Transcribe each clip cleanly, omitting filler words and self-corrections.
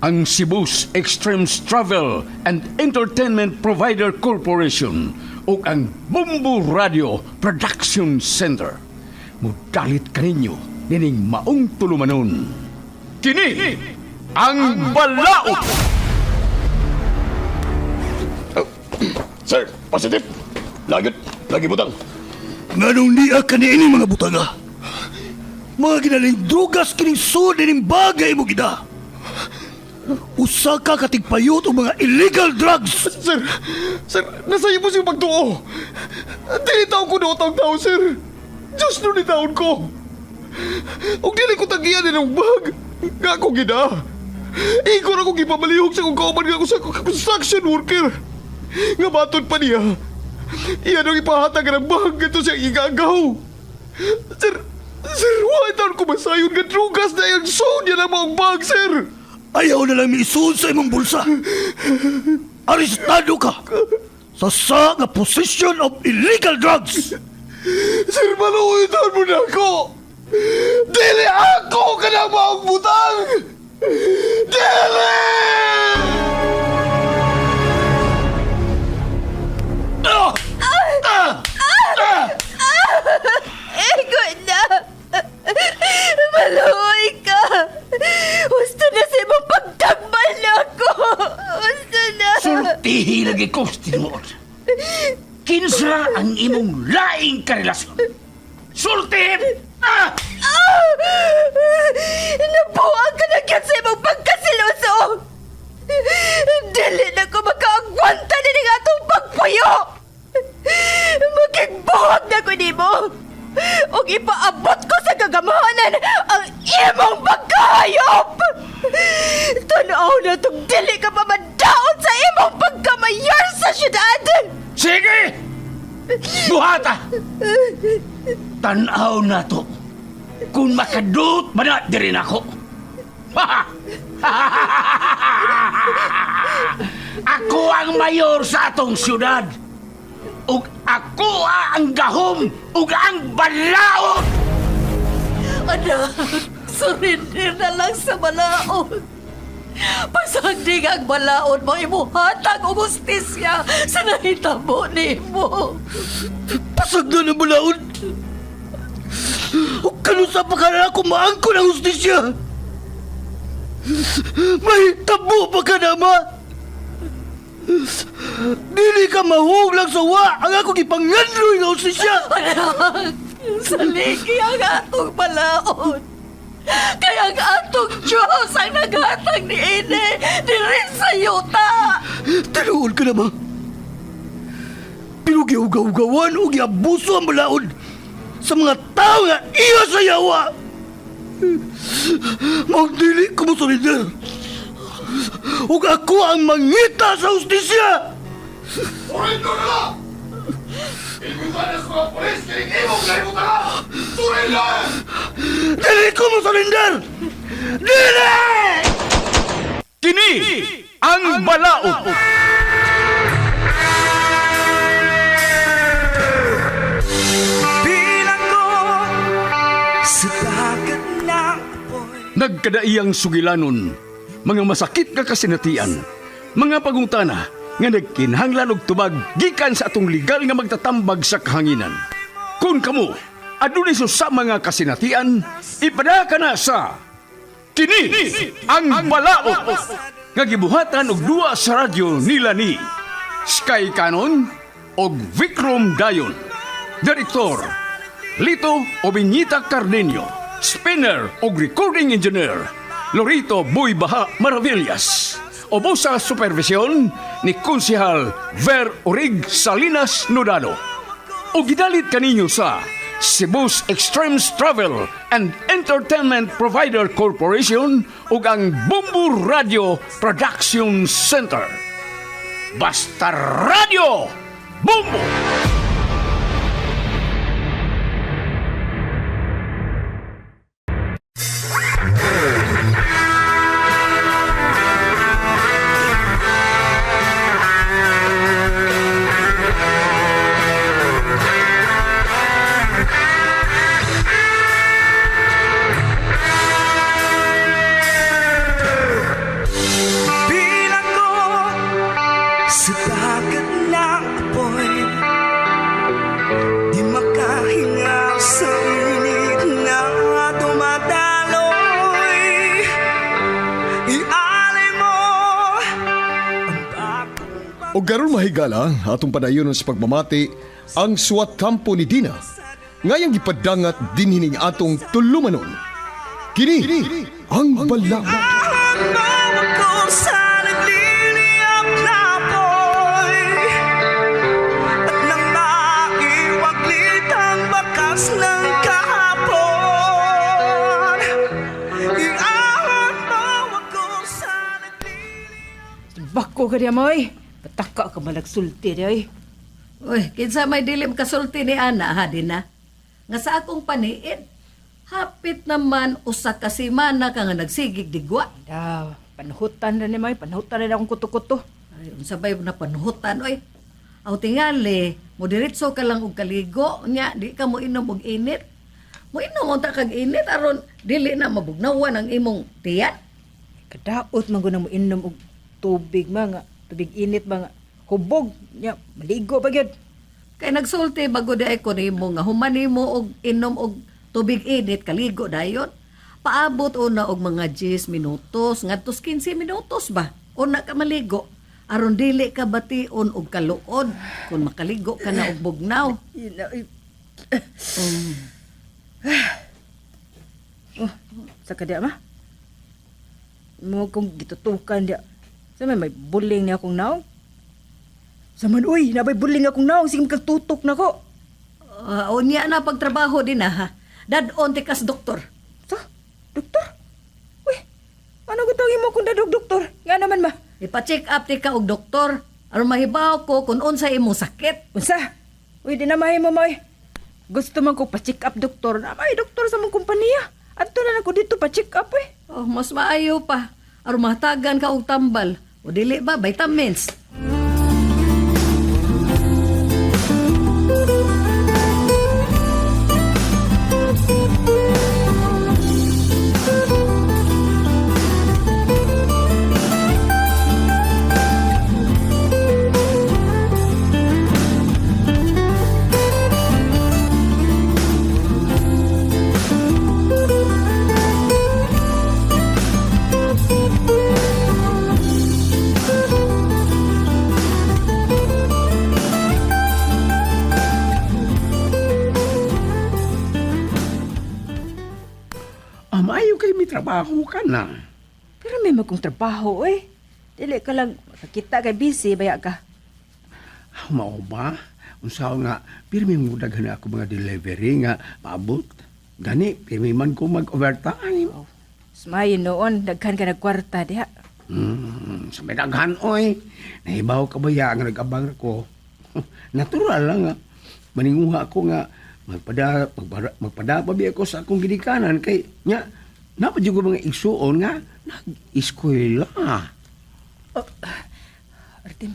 ang Cebu's Extremes Travel and Entertainment Provider Corporation o ang Bumbu Radio Production Center. Mudalit kaninyo dining maong tulumanon. Kini ang Balaod! Sir, positive. Lagi butang. Nganong niya kanini mga butaga? Mga ginaling drugas kining sud dining bagay mo gida. Usa ka katigpayot o mga illegal drugs. Sir, nasa iyo po siyang pagtuo. Dili taon ko na utang tao, sir. Diyos nun ni taon ko. Huwag dili ko tagiyan ng bag. Nga ako gina. Ikaw na kong ipamalihog sa kong kauman nga ako sa construction worker. Nga batod pa niya. Iyan ang ipahatag ng bag ito siyang igagaw. Sir, why taon ko masayon nga drugas na yung sound niya ng mga bag, sir? Ayaw na lang miisuon sa imong bulsa. Arestado ka sa nga possession of illegal drugs. Sir, maluwitan mo na ako! Dili ako ka na maong butang! Dili! Ego na! Maluoy ka! Gusto na sa imong pagtambal na ako! Gusto na! Sultihi lagi ko, tinuod. Kinsa ang imong laing karelasyon? Sultihin! Nabuang ka na kyan sa imong pagkasiloso! Dili na ko makaagwanta na ng atong pagpuyo! Magigbuhag na ko nimo! O ipaabot ko sa gagamahanan ang imong pagkahayop! Tanaw na itong dili ka pa madaon sa imong pagkamayor sa syudad! Sige! Buhata! Tanaw na to. Kung makadut man na din ako. Ako ang mayor sa atong syudad. Ug ako ang gahom ug ang balaod. Anak, surrender na lang sa balaod. Pasagdig ang balaod mo, imuhatag o justisya sa nahitabo ni mo. Pasagda na balaod. O kanusa pa ka na ako maangko ng justisya. May tabo pa ka na, ma. Dili ka mahuglang sa wa ang akong ipangandroy ng justisya. Anak, saligi ang atong balaod. Kaya ang atong Diyos ang naghatag ni Ine diri sa yuta. Tinuod ka na, ma. Pero giugaw-gawan o giabuso ang balaod sa mga tao nga iya sa yawa. Magdili ko mo solider. Ug ako ang mangita sa justisya. Surrender na lang! Ikusanas ko ang polis kaya imong lahibutan ka! Surrender! Dili ko mo solider. Dili! Kini ang Balaod. Nagkadaiyang sugilanon, mga masakit nga kasinatian, mga pagungtana nga nagkinhanglan og tubag gikan sa atong legal nga magtatambag sa kahanginan. Kung kamo adunay sa mga kasinatian, ipada ka na sa Kini ang Balaod nga gibuhatan og duwa sa radyo nila ni Sky Canon og Vikram Dayon. Direktor Lito Obiñita Cardenio. Spinner o recording engineer Lorito Boy Baha Maravillas. Obo sa supervisyon ni Konsehal Ver Orig Salinas Nodalo. O gidalit kaninyo sa Cebu's Extremes Travel and Entertainment Provider Corporation ug ang Bumbu Radio Production Center. Basta Radio Bumbu! O garon mahigala atong padayon sa pagmamati ang suwat kampo ni Dina ngayang gipadangat dinhining atong tulumanon. Kini ang balaod. Bako ka diya mo eh. Pataka ka malagsulti diya eh. Uy, kinsa may dilim kasulti ni Ana, ha, Dina? Nga sa akong paniid, hapit naman usa ka semana ka nga nagsigig digwa. Daw, panuhutan na ni May. Panuhutan na akong kuto-kuto. Ay, unsabay na panuhutan, oy. Aw tingali, mo diretso ka lang og kaligo, nya di ka mo inom og init. Mo inom unta kag init aron dili na mabugnawan ang imong tiyan. Kadaot man ko na mo inom og tubig mga. Tubig init mga. Hubog. Nya, maligo ba yun? Kay nagsulti bago di ko nimo nga human nimo og inom og tubig init kaligo dayon. Paabot una og mga 10 minutos ngadtos 15 minutos ba. Una ka maligo aron dili ka bation og kaluod kung makaligo ka na og bugnaw. Oh, sa kadya ma? Mo kong gitutukan dia. Sa may buling niya akong naong. Saman, uy, nabay buling akong naong. Sige magkatutok na ko. Unya na pagtrabaho din ha. Dadon ti kas doktor. Sa? Doktor? Uy, ano gutawin mo kung dadog doktor? Nga naman ma. Ipa-check up ti ka og doktor aron mahibaw ko kung unsa imong sakit. Unsa? Uy, di na mahimo mo. Gusto man ko pa-check up doktor. Na may doktor sa mong kumpanya. Adto na ako dito pa-check up eh. Oh, mas maayo pa aron mahatagan ka og tambal o dili ba vitamins. Maayo kay may trabaho ka na. Pero may magkong trabaho eh. Dili ka lang makakita kay busy baya ka. Mao ba? Unsaw nga, pirmi mo daghan ako mga delivery nga paabot. Gani, pirmi man ko mag-overtime. Smayo noon, daghan ka nagkwarta diha. Sa may daghan, oy. Nahibaw ka ba ya nga nag-abang ko? Natural lang nga. Maninguha ako nga, magpadapabi ako sa akong ginikanan kay nya napadyo ko mga igsuon nga nag-eskwela. Artin,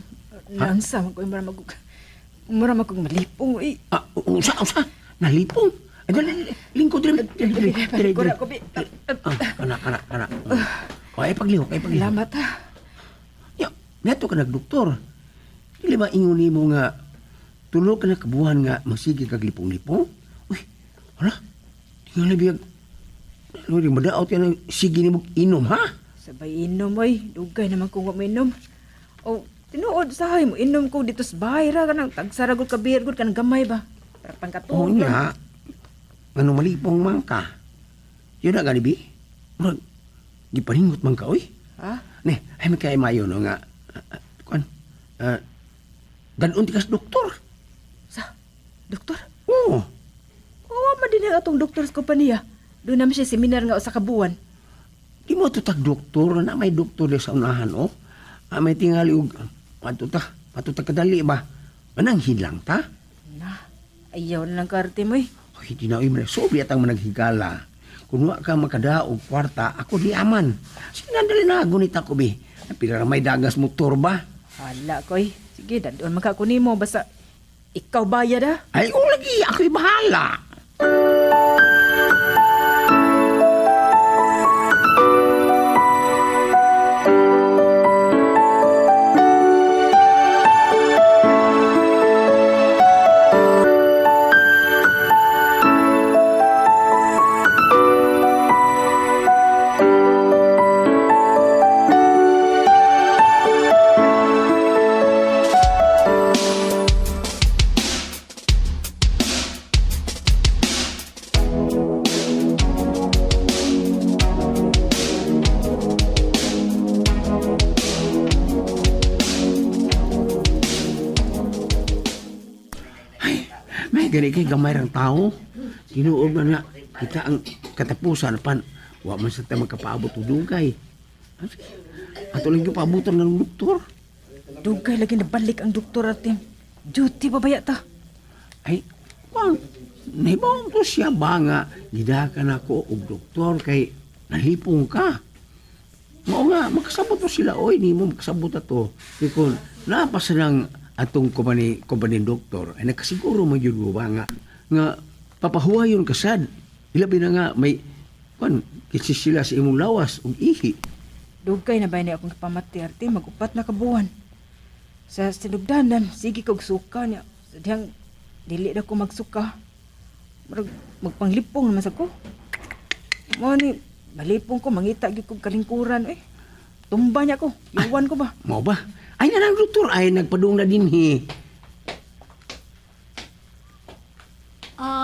nansa man ko mura magkong malipong eh. Usa? Nalipong? Ay, dali, lingkod rin. Palikura ko, bi. Kana. Ay, pagliho. Salamat ha. Ya, neto ka nagdoktor. Dili ba ingon mo nga tulo ka na kabuhan nga magsige kag lipong-lipong? Uy, hala, tingala biyag. Ano rin, madaot yan ang sige ni mong inom, ha? Sabay inom ay, dugay naman kung inom. O, tinuod sahay mo, inom ko dito sa bahay ra, kanang tagsaragod ka birgod, kanang gamay ba? Para Oo pangkatulog. nga. Ano malipong man ka? Yun na gani, bi? Murag, gipaningot man ka, uy. Ha? Ne, ay may kaya mayo, no, nga. Ganon ti kas doktor. Sa? Doktor? Oo. Oo, madinag atong doktor sa kompanya. Doon naman siya seminar nga sa kabuan. Di mo tutag doktor na may doktor sa unahan, oh. May tingali og patuta kadali ba? Manang hilang ta? Na, ayaw na lang karte mo eh. Ay, di na man sobri atang managhigala. Kung wa ka makadaog kwarta, ako di aman. Sinandali na gunit ako bi. Pila may dagas motor ba? Hala ko eh. Sige, doon makakuni mo. Basta ikaw bayad ha. Ay, kung lagi, ako'y bahala. gani kay gamay rang tao. Tinuod man nga kita ang katapusan pan wa man sa ta magkapaabot og dugay. Ato lang yung paabutan ng doktor. Dugay lagi nabalik ang doktor Artem. Duty pa baya ta? Ay, kung nahibaw to siya ba nga gidakan ako og doktor kay nalipong ka. Mao nga makasabot to sila oy ni mo makasabot ato. Kay kun napasa ng atong company doktor ay nakasiguro man yun mo ba nga papahuwayon ka sad. Ilabi na nga may kitsi sila sa imong lawas og ihi. Dugay na ba ni akong kapamati Artem, mag-upat na kabuwan. Sa sinugdanan, sige kog suka niya. Sa diyang dili na ko magsuka. Magpanglipong naman sa ko. Mo ni malipong ko mangita gyud kog kalingkuran eh. Tumba niya ko, iwan ko ba? Mao ba? Ay na ng doktor ay nagpadung na dinhi.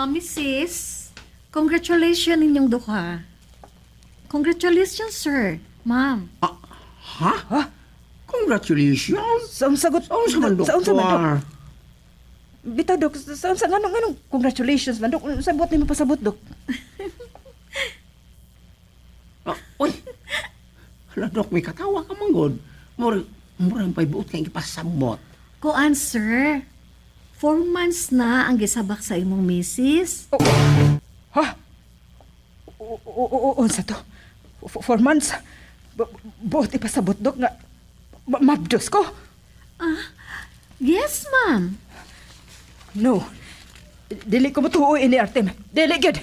Mrs. Congratulations inyong duha. Congratulations, sir. Ma'am. Ha? Congratulations. Saan sagot? Saan sa man Saan sa man, Dok? doktor? Bitaw, Dok. Saan sa anong congratulations man, Dok? Sabot ni mo pasabot, Dok. Oy. Hala, Dok, may katawa ka manggod. Murang paibuot kang ipasabot. Kuan, sir. 4 months na ang gisabak sa imong misis. Ha? Unsa to? 4 months? Buot ipasabot, Dok, nga mabdos ko? Yes, ma'am. No. Dili ko matuo ini, Artem. Dili, gid.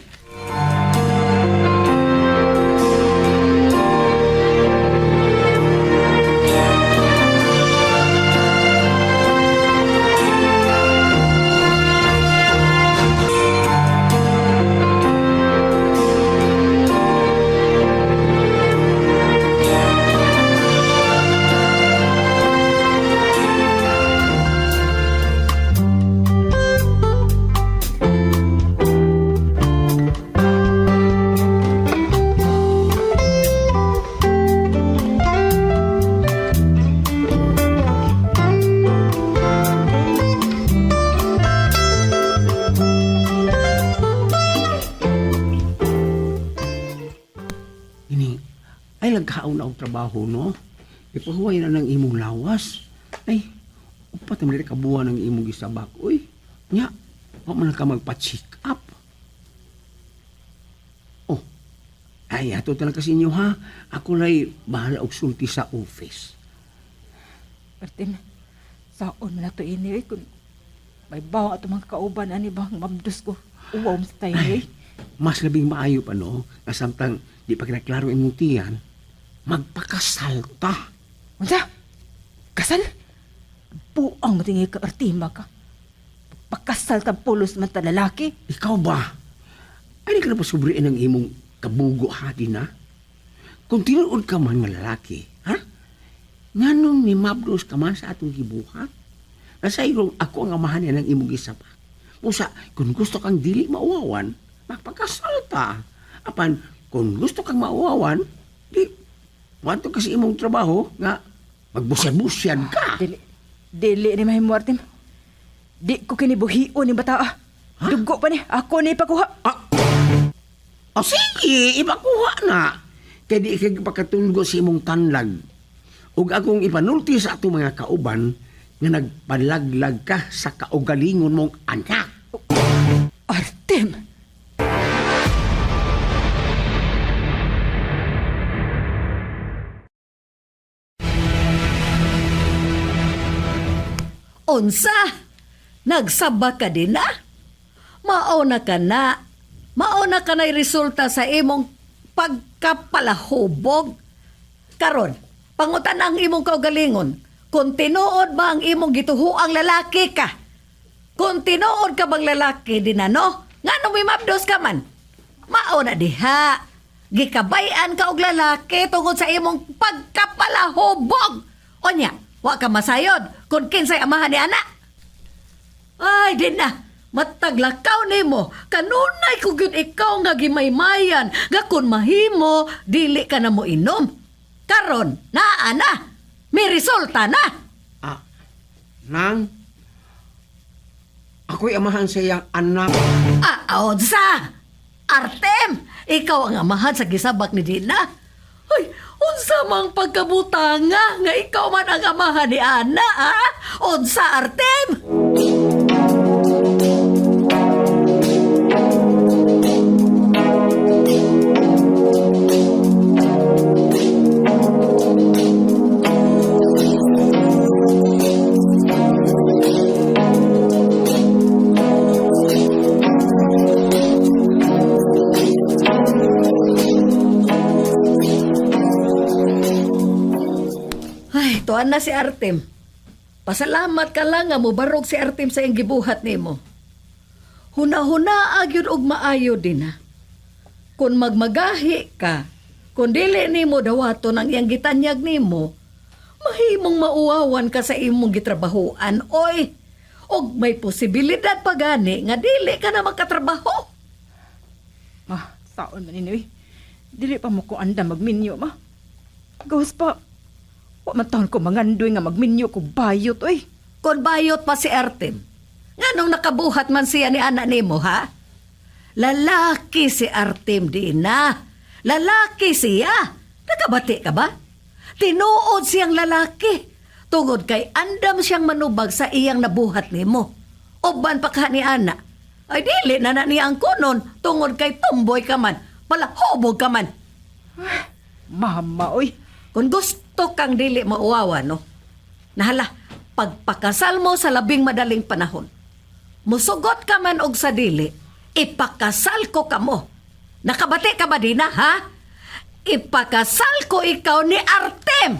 Ay, nagkaon na og trabaho, no? Ipahuway na ng imong lawas. Ay, upat naman rin kabuhan ng imong gisabak. Uy, nya, huwag man ka magpa-check up. Oh, ay, ato talaga sa inyo, ha? Ako lay bahala og sulti sa office. Artem, saon man ato ini, eh, kung may bawang ato mga kauban, ani bang mabdos ko. Uwaw sa tayo, eh. Mas labing maayo pa, no? Nasamtang di pa kinaklaro imong tiyan, magpakasalta. Unsa? Kasal? Buang matingi ka, Artima ka. Pakasal ta pulos man ta lalaki. Ikaw ba? Ay, di ka na pasubriin ang imong kabugo hati na? Kung tinuod ka man nga lalaki, ha? Nga nung ni Mabdos ka man sa atong gibuhat, nasa ilong ako ang amahan niya ng imong isapa. Pusa, kung gusto kang dili mauwawan, magpakasalta. Apan, kung gusto kang mauwawan, di, wanto kasi imong trabaho nga magbusyad-busyad ka. Dili ni mahimo, Artem. Di ko kinibuhion ni bata. Dugo pa ni. Ako ni ipakuha. O sige, ipakuha na. Kaya di ikag pagkatulgo sa imong tanlag. Ug akong ipanulti sa ato mga kauban nga nagpalaglag ka sa kaugalingon mong anak. Artem! Unsa? Nagsaba ka din na? Mauna ka na. Mauna ka na'y resulta sa imong pagkapalahubog. Karon, pangutan ang imong kaugalingon. Kung tinuod ba ang imong gituhuang lalaki ka? Kung tinuod ka bang lalaki din ano? Nga nung may mabdos ka man? Mauna diha. Gikabayan ka og lalaki tungod sa imong pagkapalahubog. Onya, wa ka masayod kung kinsay amahan ni anak. Ay, din na. Mataglakaw nimo. Kanunay ko gyud ikaw nga gimaymayan. Nga kun mahimo, dili ka na mo inom. Karon, naa na. May resulta na. Nang, Ako'y amahan sa iyang anak. Unsa? Artem, ikaw ang amahan sa gisabak ni Dina. Hoy, unsa mang pagkabutanga nga ikaw man ang amahan ni Ana, ha? Unsa, Artem? Ay, tuan na si Artem. Pasalamat ka lang nga mubarog si Artem sa iyang gibuhat nimo. Huna-huna agyud og maayo din ha. Kung magmagahi ka, kung dili nimo dawaton ang iyang gitanyag nimo, mahimong mauwawan ka sa imong gitrabahoan, oy. Og may posibilidad pa gani nga dili ka na magkatrabaho. Ma, saon man ini, dili pa mo ko anda magminyo, ma. Gawas pa, wa man taon ko mangandoy nga magminyo ko bayot, oy. Kung bayot pa si Artem, nga nung nakabuhat man siya ni anak nimo, ha? Lalaki si Artem din na. Lalaki siya. Nakabati ka ba? Tinuod siyang lalaki. Tungod kay andam siyang manubag sa iyang nabuhat nimo. Uban pa ka ni Ana. Ay dili na niya ang kunon. Tungod kay tomboy ka man. Malahobog ka man. Mama, oy. Kung gusto kang dili mauwawa, no? Nahala, pagpakasal mo sa labing madaling panahon. Musugot ka man og sa dili, ipakasal ko kamo. Nakabati ka ba din na, ha? Ipakasal ko ikaw ni Artem!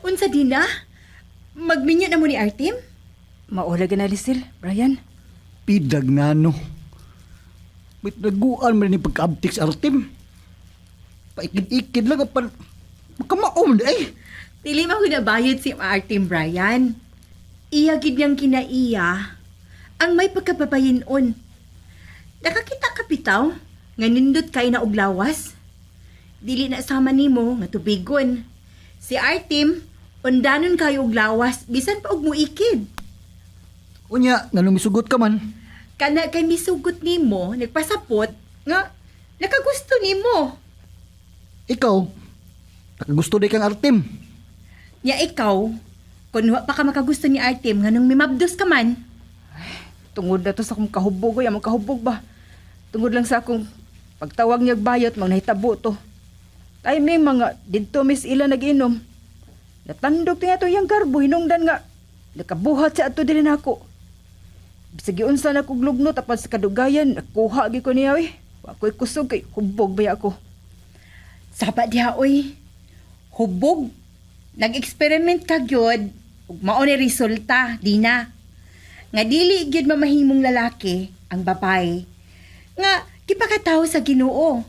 Unsa din na? Magminyo na mo ni Artem? Maula na Lisil, Brian. Pidag nano. Bit naguan man ni pagkaabtik sa Artem. Paikid-ikid lang apan makamaom na eh. Dili man ko nabayad si Artem, Brian. Iya gid niyang kinaiya ang may pagkababayin-on. Nakakita ka bitaw nga nindot kay na og lawas. Dili na sama nimo nga tubigon. Si Artem undanon kayo og lawas bisan pa og muikid. Unya, nga misugot ka man. Kana kay misugot nimo, nagpasapot nga nakagusto nimo. Ikaw, nakagusto di kang Artem. Nya ikaw, kung wa pa ka makagusto ni Artem nga nung mimabdos ka man. Tungod na to sa akong kahubog, oy. Amang kahubog ba? Tungod lang sa akong pagtawag niyag bayot, mang nahitabo to. Timing mga didto mis ila nag-inom. Natandog to nga to yung garbo, hinungdan nga. Nakabuhat sa ato din ako. Bisag unsa na kog lugno tapos sa kadugayan, nakuha gi ko niya, oy. Ako'y kusog kay hubog ba ako. Saba diha, oy. Hubog. Nag-experiment ka gyud ug mao ni resulta, di na. Nga dili gyud mamahimong lalaki ang babae. Nga gipakatawo sa Ginoo.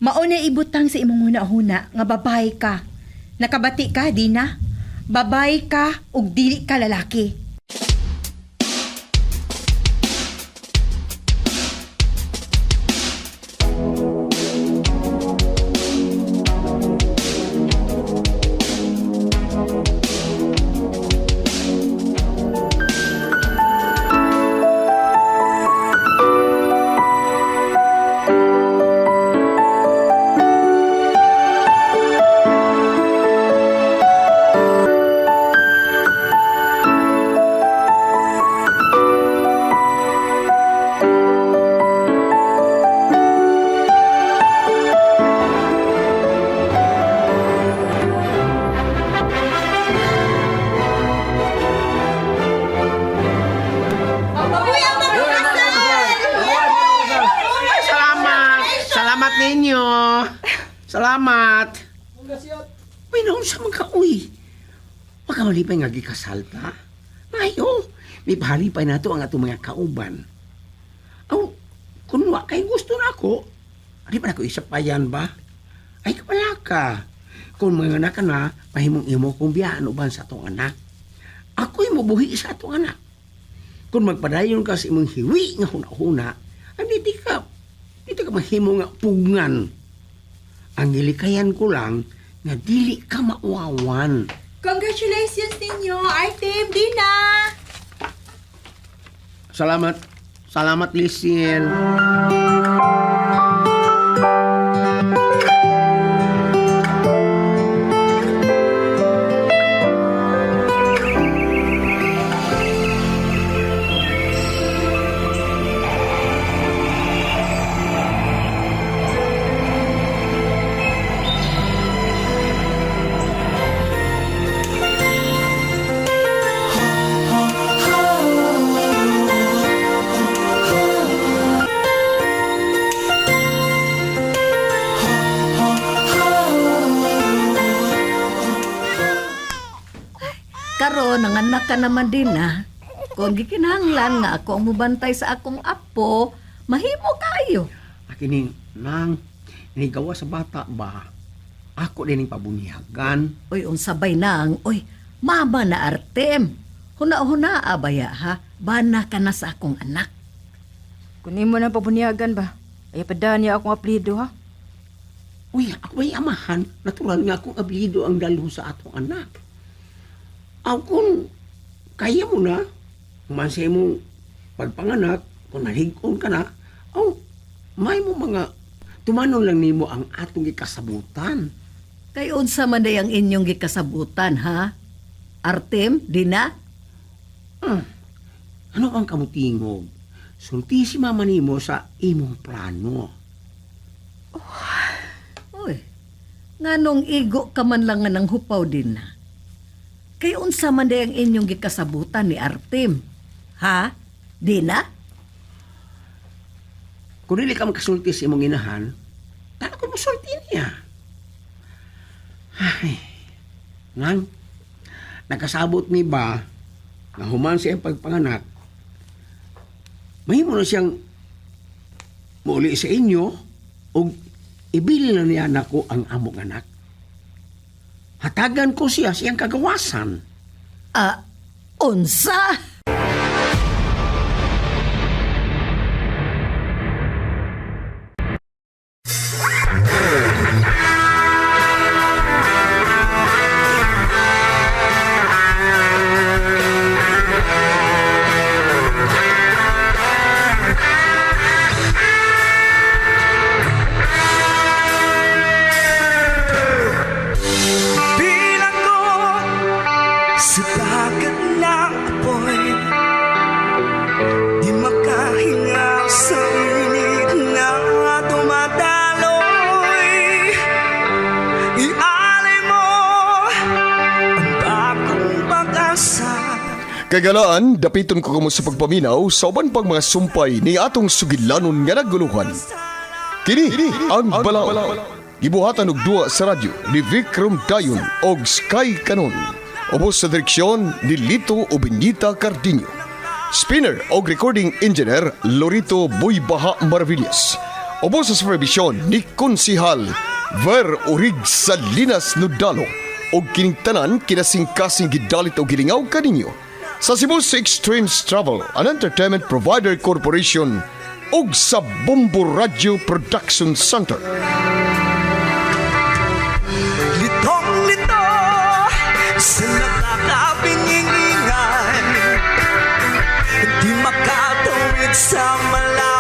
Mao na ibutang sa imong hunahuna nga babae ka. Nakabati ka, di na. Babae ka ug dili ka lalaki. inyo. Salamat. Uy, naon sa mga uy. Wag ka malipay nga gikasalta. Ayo, may pahalipay na to ang atong mga kauban. Aw, kung wa kay gusto na ako, di pa na ko isap pa yan ba? Ay, kapala ka. Kung mga anak ka na, mahimong imo kung biyaan uban sa atong anak. Ako'y mabuhi sa atong anak. Kung magpadayon ka sa imong hiwi nga huna-huna, ay di ka mahimo nga pungan. Ang ilikayan ko lang, nga dili ka mauawan. Congratulations ninyo, Artem, Dina! Salamat. Salamat, Lisil. Karon nanganak ka naman din na. Kung gikinahanglan nga ako ang mubantay sa akong apo, mahimo kayo. Akining, nang, inigawa sa bata ba? Ako din yung pabunyagan. Uy, unsabay nang, uy, mama na Artem. Huna-huna abaya ha, bana ka na sa akong anak. Kunin mo ng pabunyagan ba? Ay padaan niya akong aplido ha? Uy, ako ay amahan. Natural nga akong ablido ang dalo sa atong anak. Aw, kung kaya mo na, kumansay mo pagpanganak, kung naligon ka na, aw, may mo mga tumanon lang nimo ang atong gikasabutan. Kay unsa man day ang inyong gikasabutan ha? Artem, Dina? Ano ang kamutingog? Sulti si mama nimo sa imong plano. Uy, nganong igo ka man lang nga ng hupaw din na. Kay unsa man day ang inyong gikasabutan ni Artem? Ha? Dina? Kung dili ka makasulti sa imong inahan, tala ko mo sulti niya. Ay, nang, nakasabot mi ba na human sa iyang pagpanganak, mahimo na siyang muli sa inyo o ibili na niya nako ang among anak. Hatagan ko siya siyang kagawasan. Unsa? Bilang ko sa dagat ng apoy, di makahinga sa init na dumadaloy. Ialay mo ang bagong pag-asa. Kagalaan, dapiton ko kamo sa pagpaminaw sa uban pang mga sumpay ni atong sugilanon nga naguluhan. Kini ang balaod. Gibuhatan og duwa sa radyo ni Vikram Dayon og Sky Canon. Ubos sa direksyon ni Lito Obenita Cardinho. Spinner og recording engineer Lorito Buybaha Maravillas. Ubos sa supervision ni Konsihal Ver Urig Salinas Nudalo og kining tanan kinasing-kasing gidalit og gilingaw kaninyo sa Cebu Extremes Travel and Entertainment Provider Corporation ug sa Bombo Radio Production Center. Litong-lito sa nakakapingingay, di makatawid sa malayo.